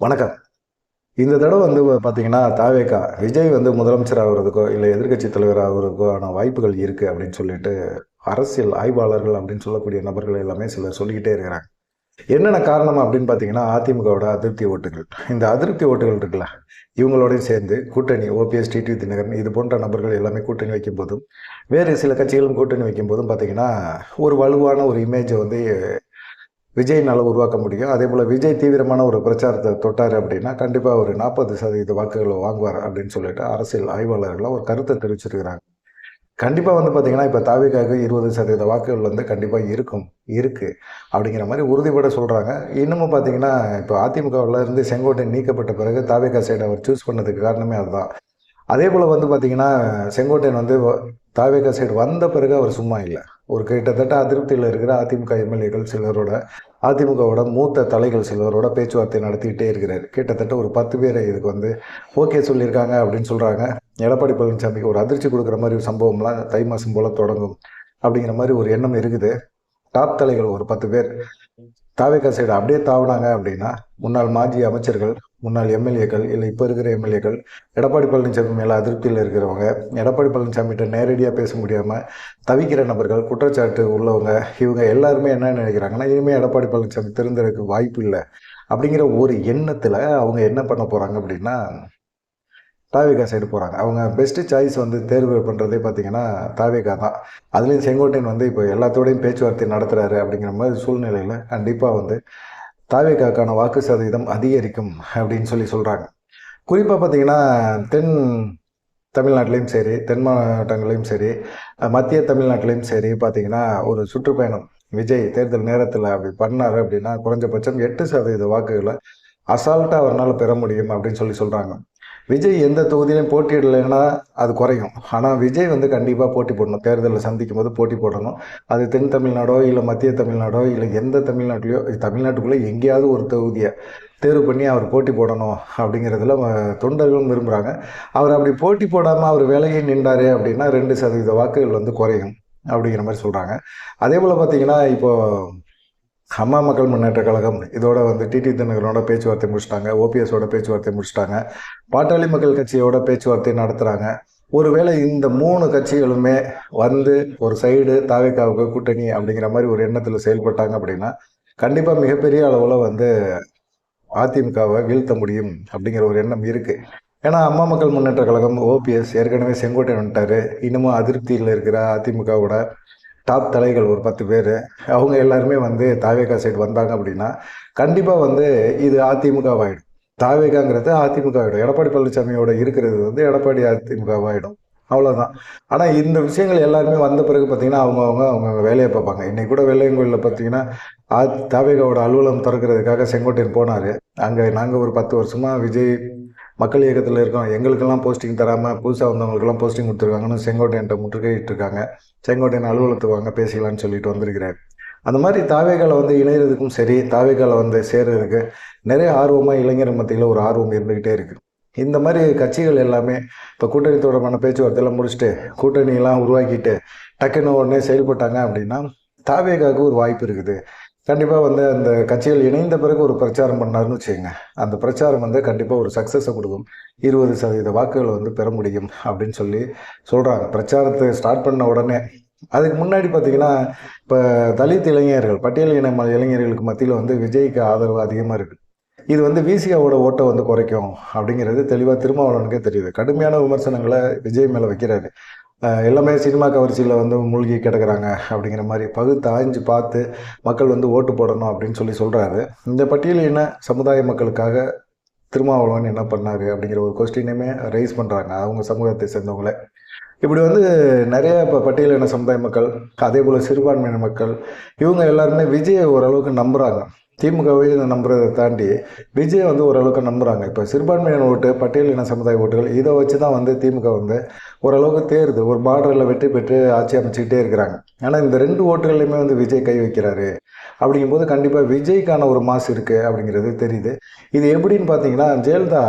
வணக்கம். இந்த தடவை வந்து பார்த்தீங்கன்னா, தாவேகா விஜய் வந்து முதலமைச்சர் ஆகுறதுக்கோ, இல்ல எதிர்க்கட்சி தலைவர் ஆகுறதுக்கான வாய்ப்புகள் இருக்கு அப்படின்னு சொல்லிட்டு, அரசியல் ஆய்வாளர்கள் அப்படின்னு சொல்லக்கூடிய நபர்கள் எல்லாமே சிலர் சொல்லிக்கிட்டே இருக்கிறாங்க. என்னென்ன காரணம் அப்படின்னு பார்த்தீங்கன்னா, அதிமுகவோட அதிருப்தி ஓட்டுகள். இந்த அதிருப்தி ஓட்டுகள் இருக்குல்ல, இவங்களோடயும் சேர்ந்து கூட்டணி ஓபிஎஸ், டிடிவி தினகரன் இது போன்ற நபர்கள் எல்லாமே கூட்டணி வைக்கும்போதும், வேறு சில கட்சிகளும் கூட்டணி வைக்கும்போதும் பார்த்தீங்கன்னா, ஒரு வலுவான ஒரு இமேஜை வந்து விஜய்னால உருவாக்க முடியும். அதேபோல விஜய் தீவிரமான ஒரு பிரச்சாரத்த தொட்டாரு அப்படின்னா, கண்டிப்பா ஒரு 40% வாக்குகள வாங்குவார் அப்படின்னு சொல்லிட்டு அரசியல் ஆய்வாளர்கள்லாம் ஒரு கருத்த தெரிவிச்சிருக்கிறாங்க. கண்டிப்பா வந்து பார்த்தீங்கன்னா, இப்ப தாவேகாவுக்கு 20% வாக்குகள் வந்து கண்டிப்பா இருக்கு. அப்படிங்கிற மாரி உறுதிபட சொல்றாங்க. இன்னமும் பார்த்தீங்கன்னா, இப்ப அதிமுகவுல இருந்து செங்கோட்டையன் நீக்கப்பட்ட பிறகு தாவேகா சைட அவர் சூஸ் பண்ணதுக்கு காரணமே அதுதான். அதேபோல வந்து பார்த்தீங்கன்னா, செங்கோட்டையன் வந்து தாவேகா சைடு வந்த பிறகு அவர் சும்மா இல்ல. ஒரு கிட்டத்தட்ட அதிருப்தியில இருக்கிற அதிமுக எம்எல்ஏக்கள் சிலரோட, அதிமுகவோட மூத்த தலைகள் சிலரோட பேச்சுவார்த்தை நடத்திக்கிட்டே இருக்கிறாரு. கிட்டத்தட்ட ஒரு 10 பேரை இதுக்கு வந்து ஓகே சொல்லியிருக்காங்க அப்படின்னு சொல்றாங்க. எடப்பாடி பழனிசாமிக்கு ஒரு அதிர்ச்சி குடுக்குற மாரி ஒரு சம்பவம்லாம் தை மாசம் போல தொடங்கும். அப்படிங்கிற மாரி ஒரு எண்ணம் இருக்குது. டாப் தலைகள் ஒரு 10 பேர் தாவேகா சைடு அப்படியே தாவுனாங்க அப்படின்னா, முன்னாள் மாஜி அமைச்சர்கள், முன்னாள் எம்எல்ஏக்கள், இல்ல இப்ப இருக்கிற எம்எல்ஏக்கள், எடப்பாடி பழனிசாமி மேல அதிருப்தியில இருக்கிறவங்க, எடப்பாடி பழனிசாமிட்ட நேரடியா பேச முடியாம தவிக்கிற நபர்கள், குற்றச்சாட்டு உள்ளவங்க, இவங்க எல்லாருமே என்ன நினைக்கிறாங்கன்னா, இனிமே எடப்பாடி பழனிசாமி திருந்துறதுக்கு வாய்ப்பு இல்ல. அப்படிங்கிற ஒரு எண்ணத்துல அவங்க என்ன பண்ண போறாங்க அப்படின்னா, தாவேகா சைடு போறாங்க. அவங்க பெஸ்ட் சாய்ஸ் வந்து தேர்வு பண்றதே பார்த்தீங்கன்னா, தாவேகா தான். அதுலயும் செங்கோட்டையன் வந்து இப்போ எல்லாத்தோடையும் பேச்சுவார்த்தை நடத்துறாரு அப்படிங்கிற மாரி சூழ்நிலையில கண்டிப்பா வந்து தாவேகாக்கான வாக்கு சதவீதம் அதிகரிக்கும் அப்படின்னு சொல்றாங்க. குறிப்பா பார்த்தீங்கன்னா, தென் தமிழ்நாட்டிலயும் சரி, தென் மாவட்டங்கள்லயும் சரி, மத்திய தமிழ்நாட்டிலயும் சரி பார்த்தீங்கன்னா, ஒரு சுற்றுப்பயணம் விஜய் தேர்தல் நேரத்தில அப்படி பண்ணாரு அப்படின்னா, குறைஞ்சபட்சம் 8% வாக்குகள அசால்ட்டா அவர்னால பெற முடியும் அப்படின்னு சொல்றாங்க. விஜய் எந்த தொகுதியிலும் போட்டியிடலைன்னா அது குறையும். ஆனா விஜய் வந்து கண்டிப்பா போட்டி போடணும். தேர்தல்ல சந்திக்கும்போது போட்டி போடணும். அது தென் தமிழ்நாடோ, இல்ல மத்திய தமிழ்நாடோ, இல்ல எந்த தமிழ்நாட்டிலயோ தமிழ்நாட்டுக்குள்ள எங்கேயாவது ஒரு தொகுதிய தேர்வு பண்ணி அவர் போட்டி போடணும் அப்படிங்கிறதுல தொண்டர்களும் விரும்புறாங்க. அவர் அப்படி போட்டி போடாம அவர் விலகி நின்றாரு அப்படின்னா 2% வாக்குகள் வந்து குறையும். அப்படிங்கிற மாரி சொல்றாங்க. அதேபோல பார்த்தீங்கன்னா, இப்போ அம்மா மக்கள் முன்னேற்ற கழகம் இதோட வந்து டிடி தினகரனோட பேச்சுவார்த்தை முடிச்சுட்டாங்க. ஓபிஎஸோட பேச்சுவார்த்தை முடிச்சுட்டாங்க. பாட்டாளி மக்கள் கட்சியோட பேச்சுவார்த்தை நடத்துறாங்க. ஒருவேளை இந்த 3 கட்சிகளுமே வந்து ஒரு சைடு தாவேகாவுக்கு கூட்டணி அப்படிங்கிற மாரி ஒரு எண்ணத்துல செயல்பட்டாங்க அப்படின்னா, கண்டிப்பா மிகப்பெரிய அளவுல வந்து அதிமுகவ வீழ்த்த முடியும் அப்படிங்கிற ஒரு எண்ணம் இருக்கு. ஏன்னா, அம்மா மக்கள் முன்னேற்ற கழகம், ஓபிஎஸ் ஏற்கனவே செங்கோட்டையன் வந்துட்டாரு. இன்னமும் அதிருப்தியில இருக்கிற அதிமுகவோட டாப் தலைகள் ஒரு 10 பேரு. அவங்க எல்லாருமே வந்து தாவேகா சைடு வந்தாங்க அப்படின்னா, கண்டிப்பா வந்து இது அதிமுகவாயிடும். தாவேகாங்கிறது அதிமுகவாயிடும். எடப்பாடி பழனிசாமியோட இருக்கிறது வந்து எடப்பாடி அதிமுகவாயிடும். அவ்வளோதான். ஆனா இந்த விஷயங்கள் எல்லாருமே வந்த பிறகு பார்த்தீங்கன்னா, அவங்க வேலைய பார்ப்பாங்க. இன்னைக்கு கூட வெள்ளையங்கோயில்ல பார்த்தீங்கன்னா, தாவேகாவோட அலுவலகம் திறக்கிறதுக்காக செங்கோட்டையன் போனாரு. அங்க நாங்க ஒரு 10 வருஷமா விஜய் மக்கள் இயக்கத்துல இருக்கோம். எங்களுக்கெல்லாம் போஸ்டிங் தராம, புதுசா வந்தவங்களுக்கெல்லாம் போஸ்டிங் குடுத்துருக்காங்கன்னு செங்கோட்டையன்ட்ட முற்றுகையிட்டு இருக்காங்க. செங்கோட்டையன் அலுவலகத்துக்கு வாங்க பேசிக்கலாம்னு சொல்லிட்டு வந்திருக்கிறாரு. அந்த மாரி தாவேகால வந்து இணையறதுக்கும் சரி, தாவேகால வந்து சேர்றதுக்கு நெறைய ஆர்வமா இளைஞர் மத்தியில ஒரு ஆர்வம் இருந்துகிட்டே இருக்கு. இந்த மாரி கட்சிகள் எல்லாமே இப்ப கூட்டணி தொடர்பான பேச்சுவார்த்தைலாம் முடிச்சுட்டு, கூட்டணியெல்லாம் உருவாக்கிட்டு, டக்குன்னு உடனே செயல்பட்டாங்க அப்படின்னா, தாவேகாவுக்கு ஒரு வாய்ப்பு இருக்குது. கண்டிப்பா வந்து அந்த கட்சிகள் இணைந்த பிறகு ஒரு பிரச்சாரம் பண்ணாருன்னு வச்சுக்கங்க. அந்த பிரச்சாரம் வந்து கண்டிப்பா ஒரு சக்சஸ குடுக்கும். 20% வாக்குகள வந்து பெற முடியும் அப்படின்னு சொல்றாங்க. பிரச்சாரத்த ஸ்டார்ட் பண்ண உடனே. அதுக்கு முன்னாடி பார்த்தீங்கன்னா, இப்ப தலித் இளைஞர்கள், பட்டியல் இன இளைஞர்களுக்கு மத்தியில வந்து விஜய்க்கு ஆதரவு அதிகமா இருக்கு. இது வந்து விசிகாவோட ஓட்ட வந்து குறைக்கும் அப்படிங்கிறது தெளிவா திருமாவளவனுக்கே தெரியுது. கடுமையான விமர்சனங்கள விஜய் மேல வைக்கிறாரு. எல்லாமே சினிமா கவர்ச்சியில வந்து மூழ்கி கிடக்குறாங்க அப்படிங்கிற மாரி பகுத்தாய்ஞ்சு பார்த்து மக்கள் வந்து ஓட்டு போடணும் அப்படின்னு சொல்றாரு. இந்த பட்டியலின சமுதாய மக்களுக்காக திருமாவளவன் என்ன பண்ணாரு? அப்படிங்கிற ஒரு கொஸ்டினையுமே ரைஸ் பண்றாங்க. அவங்க சமூகத்தை சேர்ந்தவங்களே. இப்படி வந்து நெறைய இப்ப பட்டியலின சமுதாய மக்கள், அதேபோல சிறுபான்மையின மக்கள், இவங்க எல்லாருமே விஜய ஓரளவுக்கு நம்புறாங்க. திமுகவை நம்புறத தாண்டி, விஜய வந்து ஓரளவுக்கு நம்புறாங்க. இப்ப சிறுபான்மையின ஓட்டு, பட்டியலின சமுதாய ஓட்டுகள் இத வச்சு தான் வந்து திமுக வந்து ஓரளவுக்கு தேறுது. ஒரு பார்டர்ல வெற்றி பெற்று ஆட்சி அமைச்சுக்கிட்டே இருக்கிறாங்க. ஆனா இந்த 2 ஓட்டுகள்லயுமே வந்து விஜய் கை வைக்கிறாரு. அப்படிங்கும்போது கண்டிப்பா விஜய்க்கான ஒரு மாஸ் இருக்கு அப்படிங்கிறது தெரியுது. இது எப்படின்னு பார்த்தீங்கன்னா, ஜெயலலிதா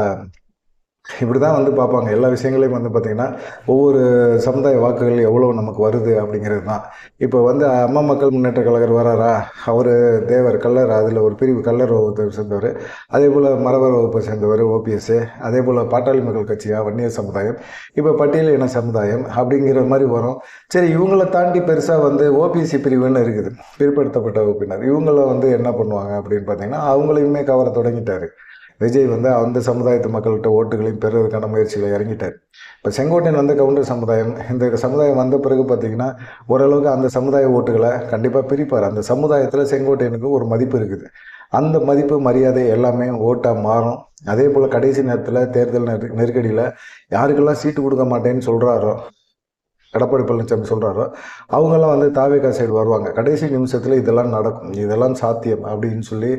இப்படி தான் வந்து பார்ப்பாங்க. எல்லா விஷயங்களையும் வந்து பார்த்திங்கன்னா, ஒவ்வொரு சமுதாய வாக்குகள் எவ்வளோ நமக்கு வருது அப்படிங்கிறது தான். இப்போ வந்து அம்மா மக்கள் முன்னேற்ற கழகர் வராரா, அவர் தேவர் கள்ளர், அதில் ஒரு பிரிவு கள்ளர் வகுப்பை சேர்ந்தவர். அதேபோல் மறவர் வகுப்பை சேர்ந்தவர் ஓபிஎஸ். அதேபோல் பாட்டாளி மக்கள் கட்சியா வன்னியர் சமுதாயம், இப்போ பட்டியல் இன சமுதாயம் அப்படிங்கிற மாதிரி வரும். சரி, இவங்கள தாண்டி பெருசாக வந்து ஓபிசி பிரிவுன்னு இருக்குது, பிற்படுத்தப்பட்ட வகுப்பினர். இவங்கள வந்து என்ன பண்ணுவாங்க அப்படின்னு பார்த்தீங்கன்னா, அவங்களையுமே கவர தொடங்கிட்டாரு விஜய். வந்து அந்த சமுதாயத்து மக்கள்கிட்ட ஓட்டுகளையும் பெறுவதற்கான முயற்சியில் இறங்கிட்டார். இப்போ செங்கோட்டையன் வந்து கவுண்டர் சமுதாயம், இந்த சமுதாயம் வந்த பிறகு பார்த்திங்கன்னா ஓரளவுக்கு அந்த சமுதாய ஓட்டுகளை கண்டிப்பாக பிரிப்பார். அந்த சமுதாயத்தில் செங்கோட்டையனுக்கு ஒரு மதிப்பு இருக்குது. அந்த மதிப்பு மரியாதை எல்லாமே ஓட்டாக மாறும். அதே போல் கடைசி நேரத்தில் தேர்தல் நெருக்கடியில் யாருக்கெல்லாம் சீட்டு கொடுக்க மாட்டேன்னு சொல்கிறாரோ, எடப்பாடி பழனிசாமி சொல்கிறாரோ, அவங்கெல்லாம் வந்து தாவேகா சைடு வருவாங்க. கடைசி நிமிஷத்தில் இதெல்லாம் நடக்கும், இதெல்லாம் சாத்தியம் அப்படின்னு சொல்லி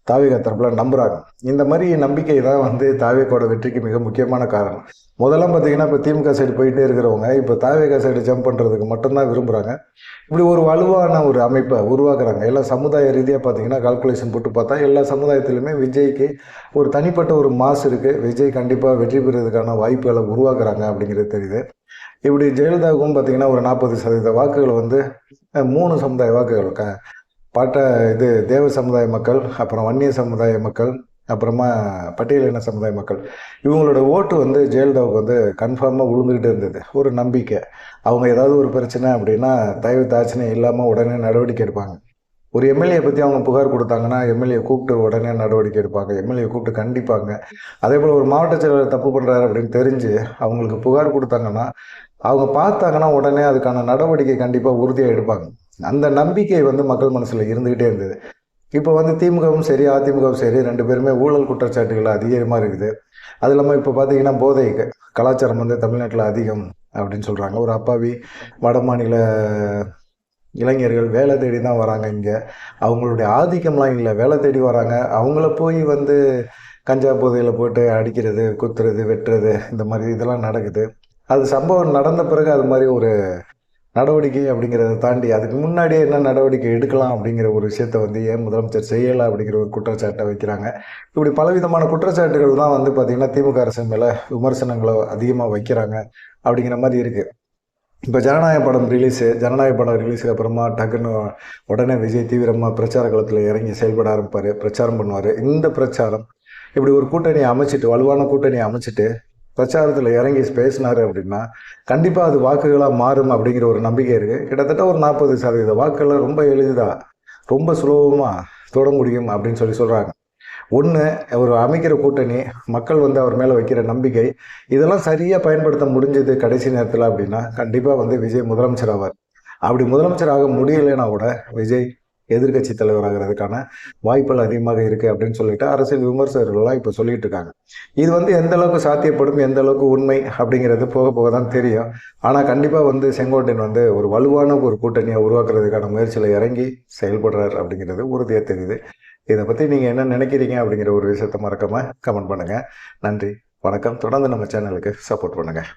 தாவேகா தரப்பில் நம்புகிறாங்க. இந்த மாதிரி நம்பிக்கை தான் வந்து தாவேகாவோட வெற்றிக்கு மிக முக்கியமான காரணம். முதல்லாம் பார்த்தீங்கன்னா இப்போ திமுக சைடு போயிட்டே இருக்கிறவங்க இப்போ தாவேகா சைடு ஜம்ப் பண்ணுறதுக்கு மட்டும்தான் விரும்புகிறாங்க. இப்படி ஒரு வலுவான ஒரு அமைப்பை உருவாக்குறாங்க. எல்லாம் சமுதாய ரீதியாக பார்த்தீங்கன்னா கால்குலேஷன் போட்டு பார்த்தா எல்லா சமுதாயத்திலுமே விஜய்க்கு ஒரு தனிப்பட்ட ஒரு மாசு இருக்குது. விஜய் கண்டிப்பாக வெற்றி பெறுவதற்கான வாய்ப்புகளை உருவாக்குறாங்க அப்படிங்கிறது தெரியுது. இப்படி ஜெயலலிதாவுக்கும் பார்த்திங்கன்னா ஒரு 40% வாக்குகளை வந்து 3 சமுதாய வாக்குகள் பாட்ட இது தேவ சமுதாய மக்கள், அப்புறம் வன்னிய சமுதாய மக்கள், அப்புறமா பட்டியலின சமுதாய மக்கள், இவங்களோட ஓட்டு வந்து ஜெயலலிதாவுக்கு வந்து கன்ஃபார்மாக விழுந்துக்கிட்டு இருந்தது. ஒரு நம்பிக்கை, அவங்க ஏதாவது ஒரு பிரச்சனை அப்படின்னா தயவு தாட்சணை இல்லாமல் உடனே நடவடிக்கை எடுப்பாங்க. ஒரு எம்எல்ஏ பற்றி அவங்க புகார் கொடுத்தாங்கன்னா எம்எல்ஏ கூப்பிட்டு உடனே நடவடிக்கை எடுப்பாங்க, எம்எல்ஏ கூப்பிட்டு கண்டிப்பாங்க. அதே போல் ஒரு மாவட்ட செயலாளர் தப்பு பண்ணுறாரு அப்படின்னு தெரிஞ்சு அவங்களுக்கு புகார் கொடுத்தாங்கன்னா அவங்க பார்த்தாங்கன்னா உடனே அதுக்கான நடவடிக்கை கண்டிப்பாக உறுதியாக எடுப்பாங்க. அந்த நம்பிக்கை வந்து மக்கள் மனசில் இருந்துக்கிட்டே இருந்தது. இப்போ வந்து திமுகவும் சரி அதிமுகவும் சரி 2 பேருமே ஊழல் குற்றச்சாட்டுகள் அதிகமாக இருக்குது. அது இல்லாமல் இப்போ பார்த்தீங்கன்னா போதை கலாச்சாரம் வந்து தமிழ்நாட்டில் அதிகம் அப்படின்னு சொல்கிறாங்க. ஒரு அப்பாவி வட மாநில இளைஞர்கள் வேலை தேடி தான் வராங்க இங்கே. அவங்களுடைய ஆதிக்கம்லாம் இல்லை, வேலை தேடி வராங்க. அவங்கள போய் வந்து கஞ்சா போதையில் போட்டு அடிக்கிறது, குத்துறது, வெட்டுறது, இந்த மாதிரி இதெல்லாம் நடக்குது. அது சம்பவம் நடந்த பிறகு அது மாதிரி ஒரு நடவடிக்கை அப்படிங்கிறத தாண்டி அதுக்கு முன்னாடியே என்ன நடவடிக்கை எடுக்கலாம் அப்படிங்கிற ஒரு விஷயத்த வந்து ஏன் முதலமைச்சர் செய்யலை அப்படிங்கிற ஒரு குற்றச்சாட்டை வைக்கிறாங்க. இப்படி பலவிதமான குற்றச்சாட்டுகள் தான் வந்து பார்த்திங்கன்னா திமுக அரசு மேலே விமர்சனங்களை அதிகமாக வைக்கிறாங்க அப்படிங்கிற மாதிரி இருக்குது. இப்போ ஜனநாயக படம் ரிலீஸுக்கு அப்புறமா டக்குன்னு உடனே விஜய் தீவிரமாக பிரச்சார களத்தில் இறங்கி செயல்பட ஆரம்பிப்பார், பிரச்சாரம் பண்ணுவார். இந்த பிரச்சாரம் இப்படி ஒரு கூட்டணியை அமைச்சிட்டு, வலுவான கூட்டணியை அமைச்சிட்டு பிரச்சாரத்தில் இறங்கி பேசினார் அப்படின்னா கண்டிப்பாக அது வாக்குகளாக மாறும் அப்படிங்கிற ஒரு நம்பிக்கை இருக்குது. கிட்டத்தட்ட ஒரு 40% வாக்குகளை ரொம்ப எளிதாக ரொம்ப சுலபமாக தொட முடியும் அப்படின்னு சொல்கிறாங்க. ஒன்று, ஒரு அமைக்கிற கூட்டணி, மக்கள் வந்து அவர் மேலே வைக்கிற நம்பிக்கை, இதெல்லாம் சரியாக பயன்படுத்த முடிஞ்சது கடைசி நேரத்தில் அப்படின்னா கண்டிப்பாக வந்து விஜய் முதலமைச்சர் ஆவார். அப்படி முதலமைச்சர் ஆக முடியலைன்னா கூட விஜய் எதிர்கட்சி தலைவராகிறதுக்கான வாய்ப்புகள் அதிகமாக இருக்குது அப்படின்னு சொல்லிட்டு அரசியல் விமர்சகர்கள்லாம் இப்போ சொல்லிட்டு இருக்காங்க. இது வந்து எந்த அளவுக்கு சாத்தியப்படும், எந்த அளவுக்கு உண்மை அப்படிங்கிறது போக போக தான் தெரியும். ஆனால் கண்டிப்பாக வந்து செங்கோட்டையன் வந்து ஒரு வலுவான ஒரு கூட்டணியை உருவாக்குறதுக்கான முயற்சியில் இறங்கி செயல்படுறார் அப்படிங்கிறது உறுதியாக தெரியுது. இதை பற்றி நீங்கள் என்ன நினைக்கிறீங்க அப்படிங்கிற ஒரு விஷயத்தை மறக்காமல் கமெண்ட் பண்ணுங்கள். நன்றி, வணக்கம். தொடர்ந்து நம்ம சேனலுக்கு சப்போர்ட் பண்ணுங்கள்.